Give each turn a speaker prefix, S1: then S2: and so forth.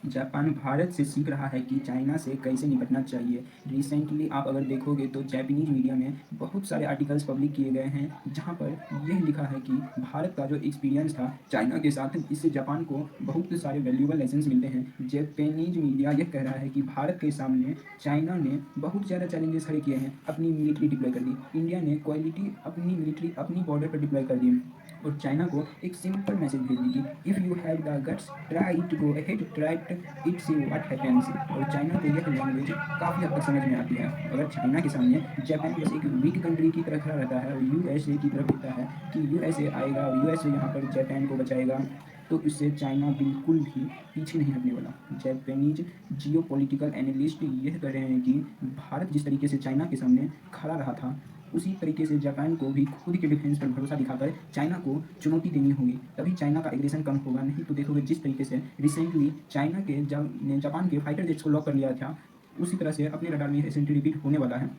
S1: Japan Bharat से सीख रहा है कि चाइना से कैसे निपटना चाहिए। रिसेंटली आप अगर देखोगे तो जापानीज़ मीडिया में बहुत सारे आर्टिकल्स पब्लिक किए गए हैं, जहाँ पर यह लिखा है कि भारत का जो एक्सपीरियंस था चाइना के साथ, इससे जापान को बहुत सारे वैल्यूएबल लेसन्स मिलते हैं। जापानीज़ मीडिया यह कह रहा है कि भारत के सामने चाइना ने बहुत ज़्यादा चैलेंजेस खड़े किए हैं, अपनी मिलिट्री डिप्लॉय कर दी। इंडिया ने क्वालिटी अपनी मिलिट्री अपनी बॉर्डर पर डिप्लॉय कर दी और चाइना को एक सिंपल मैसेज भेज दी कि if you have the guts try it, go ahead, try it, see what happens. और चाइना को यह लैंग्वेज काफ़ी हद तक समझ में आती है। अगर चाइना के सामने जापान बस एक वीक कंट्री की तरह खड़ा रहता है और यूएसए की तरफ देखता है कि यूएसए आएगा और यूएसए यहाँ पर जापान को बचाएगा, तो इससे चाइना बिल्कुल भी पीछे नहीं हटने वाला। जापानीज जियो पॉलिटिकल एनालिस्ट यह कह रहे हैं कि भारत जिस तरीके से चाइना के सामने खड़ा रहा था, उसी तरीके से जापान को भी खुद के डिफेंस पर भरोसा दिखाकर चाइना को चुनौती देनी होगी, तभी चाइना का एग्रेशन कम होगा। नहीं तो देखोगे जिस तरीके से रिसेंटली चाइना के ने जापान के फाइटर जेट्स को लॉक कर लिया था, उसी तरह से अपने रडार में रिसेंटली रिपीट होने वाला है।